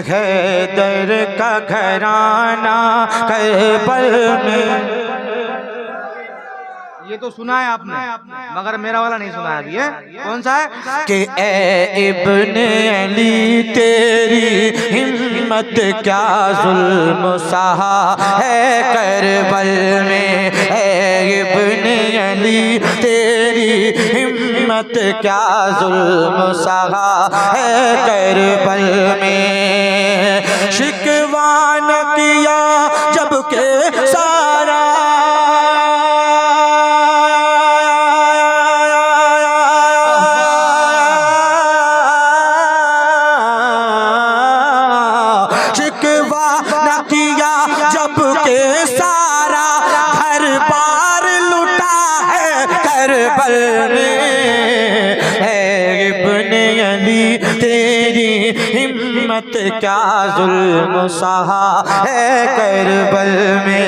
हैदर का घराना करबल में। ये तो सुना है आपने, मगर मेरा वाला नहीं सुना है अभी। है कौन सा है कि ए इब्ने अली तेरी हिम्मत क्या जुल्म सहा है करबल में। ए इब्ने अली तेरी हिम्मत क्या जुल्म सहा है करबल में। शिकवा न किया जबकि सारा हिम्मत क्या जुल्म सहा है करबल में।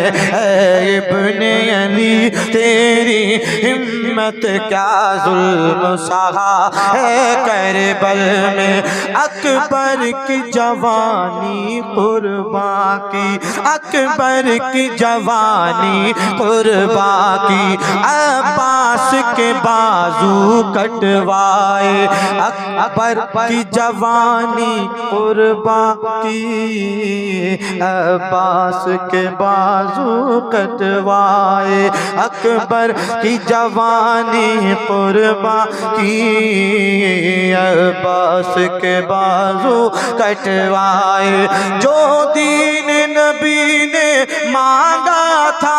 इब्ने अली तेरी हिम्मत क्या जुल्म सहा है करबल में। अकबर की जवानी कुर्बा की, अकबर की जवानी कुर्बा की, अब्बास के बाजू कटवाए। अकबर की जवानी कुर्बा की, अब्बास के बाजू कटवाए। अकबर की जवानी कुर्बा की, अब्बास के बाजू कटवाए। जो दीन नबी ने मांगा था,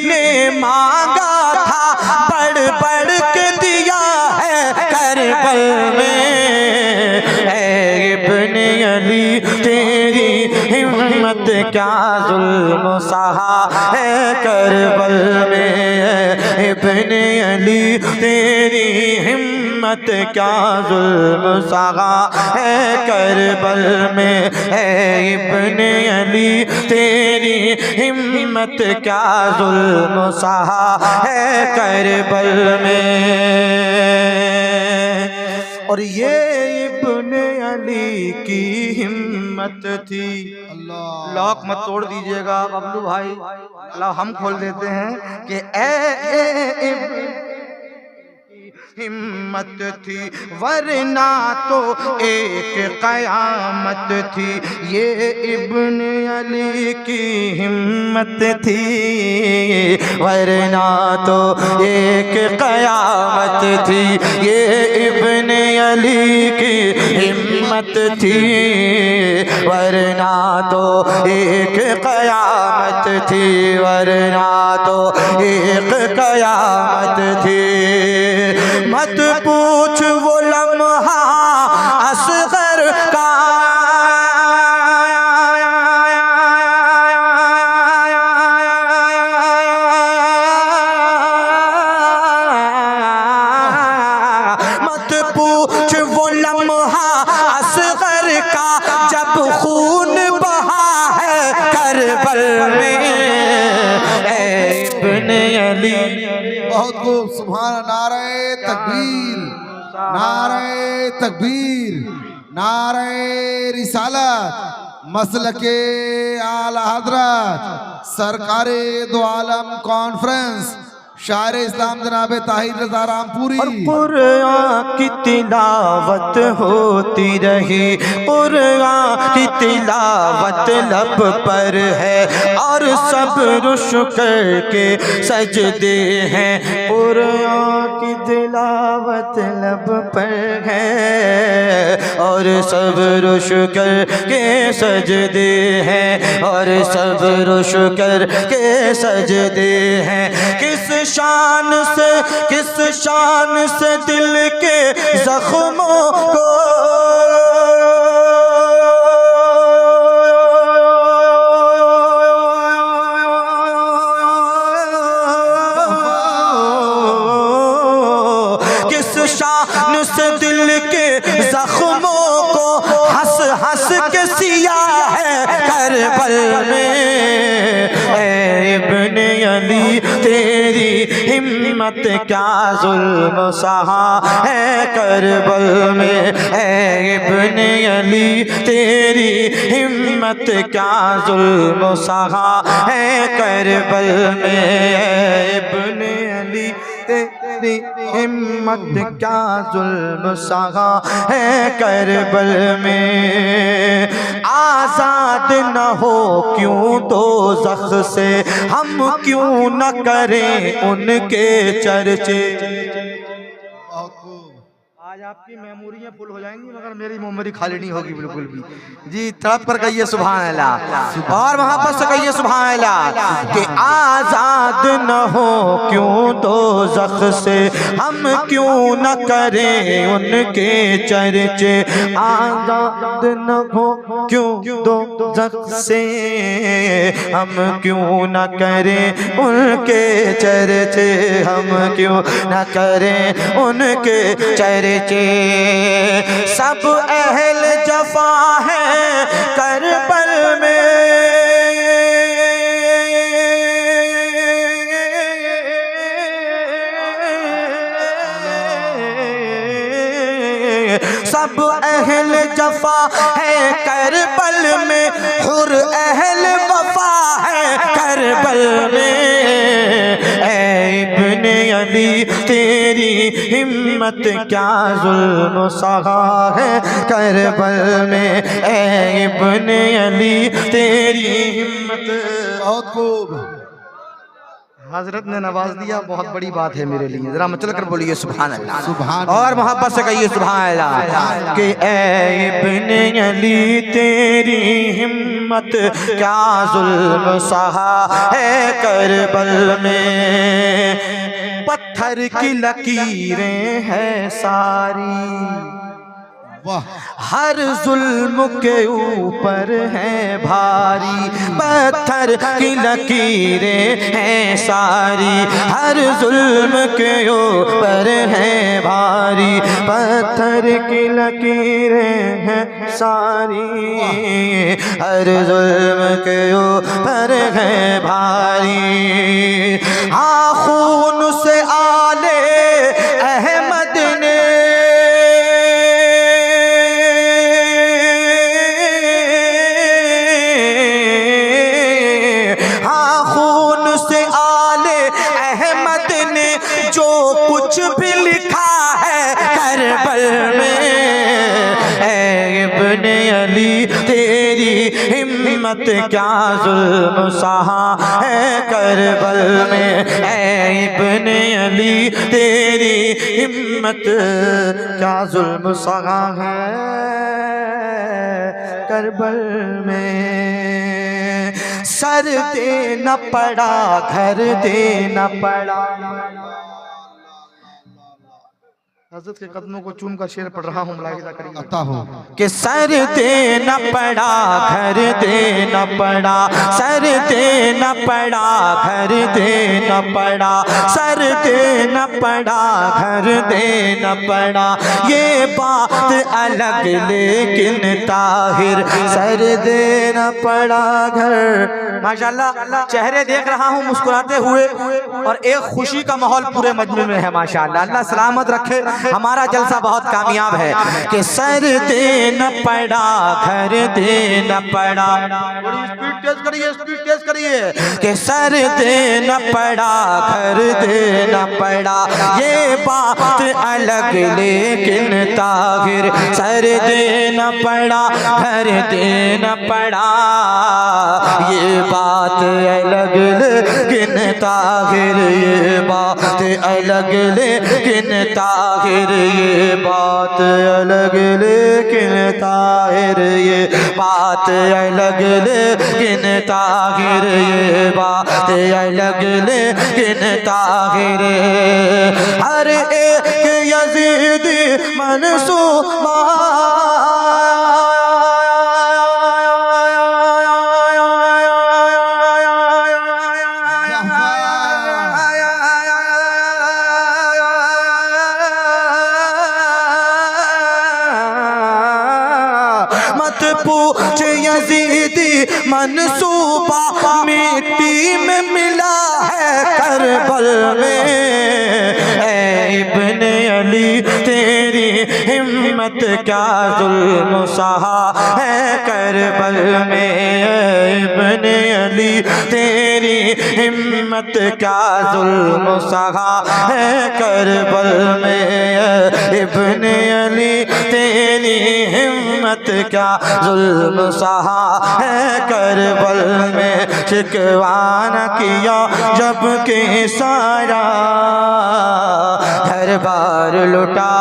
ने मांगा था बढ़ बढ़ के दिया है करबल में। इब्ने अली तेरी हिम्मत क्या जुल्म सहा है करबल में। इब्ने अली तेरी हिम्मत क्या जुल्म सहा है करबल में। इब्ने अली तेरी हिम्मत क्या जुल्म सहा है करबल में। और ये इब्ने अली की हिम्मत थी। लॉक मत तोड़ दीजिएगा बबलू भाई, अल्लाह हम खोल देते हैं कि हिम्मत थी वरना तो एक कयामत थी। ये इब्ने अली की हिम्मत थी वरना तो एक कयामत थी। ये इब्ने अली की हिम्मत थी वरना तो एक कयामत थी, वरना तो एक कयामत थी। मत पूछ वो लम्हा असगर का, मत पूछ वो लम्हा असगर का जब खून बहा है करबल में। इब्ने अली बहुत खूब, सुभान। नारे तकबीर, नारे तकबीर, नारे रिसालत, मसलके आला हजरत सरकारे दो आलम कॉन्फ्रेंस शायर इस्लाम जनाब ताहिर रज़ा रामपुरी। और कुरान की तिलावत होती रही, कुरान की तिलावत लब पर है और सब रुश करके सजदे हैं। कुरान की तिलावत लब पर है और सब रुश करके सजदे हैं, और सब रुश करके सजदे हैं। किस शान से दिल के जख्मों को किस शान से दिल के जख्मों को हंस हंस के सिया है करबल में। अली तेरी हिम्मत क्या जुल्म सहा है करबल में, ऐ इब्ने अली तेरी हिम्मत क्या जुल्म सहा है करबल में, ऐ इब्ने अली तेरी हिम्मत क्या जुल्म सहा है करबल में। आजाद न हो क्यों दोज़ख से, हम क्यों न करें उनके चर्चे। आज आपकी मेमोरियां फुल हो जाएंगी मगर मेरी मेमोरी खाली नहीं होगी बिल्कुल भी। जी तड़प कर कहिए सुभान अल्लाह, और मोहब्बत से कहिए सुभान अल्लाह कि आजाद न हो क्यों दोज़ख से, हम क्यों न करें उनके चर्चे। आजाद न हो क्यों दोज़ख से, हम क्यों न करें उनके चर्चे, हम क्यों न करें उनके चर्चे। सब अहल जफा है करबल में, सब अहल जफा है करबल में, हुर अहल वफा है करबल में, ऐ इब्ने अली तेरी हिम्मत क्या जुल्म सहा है करबल में, ऐ इब्ने अली तेरी हिम्मत। बहुत खूब। हजरत ने नवाज दिया, बहुत बड़ी बात है मेरे लिए। जरा मचल कर बोलिए सुभान अल्लाह, सुभान और मोहब्बत से कहिए सुभान अल्लाह कि ऐ इब्ने अली तेरी हिम्मत क्या जुल्म सहा है करबल में। पत्थर की लकीरें हैं सारी, वाह, हर जुल्म के ऊपर है भारी। पत्थर की लकीरें हैं सारी, हर जुल्म के ऊपर है भारी। पत्थर की लकीरें हैं सारी, हर जुल्म के ऊपर है भारी। हाँ खून से आले अहमद ने जो कुछ भी लिखा है करबल में, ऐ इब्ने अली तेरी हिम्मत क्या जुल्म सहा है करबल में, ऐ इब्ने अली तेरी हिम्मत क्या जुल्म सहा है करबल में। सर देना पड़ा घर देना पड़ा, हज़रत के कदमों को चूम कर शेर पढ़ रहा हूँ, मुलाहिज़ा करिए। अता हो कि सर देना पड़ा घर देना पड़ा, सर देना पड़ा घर देना पड़ा, सर देना पड़ा घर देना पड़ा। ये बात अलग लेकिन ताहिर सर देना पड़ा घर। माशाल्लाह चेहरे देख रहा हूँ मुस्कुराते हुए, और एक खुशी का माहौल पूरे मजमे में है माशाल्लाह। अल्लाह सलामत रखे, हमारा जलसा बहुत कामयाब है। कि सर देना पड़ा घर देना पड़ा, स्पीड तेज करिए, स्पीड तेज करिए। कि सर देना पड़ा घर देना पड़ा, ये बात अलग लेकिन ताहिर सर देना पड़ा घर देना पड़ा। ये बात अलग लेकिन ताहिर, ये बात अलग लेकिन ताहिर, ये बात अलग लेकिन ताहिर, ये बात अलग लेकिन ताहिर, ये बात अलग लेकिन ताहिर। हर एक यजीदी मंसूबा पूछ यजीदी मंसूबा मिट्टी में मिला है करबल में। ऐ इब्ने अली तेरी हिम्मत क्या जुल्म सहा है करबल में। ऐ इब्ने अली तेरी हिम्मत क्या जुल्म सहा है करबल में। इब्ने अली तेरी हिम्मत क्या जुल्म सहा है करबल में। शिकवा न किया जबकि सारा घर बार लुटा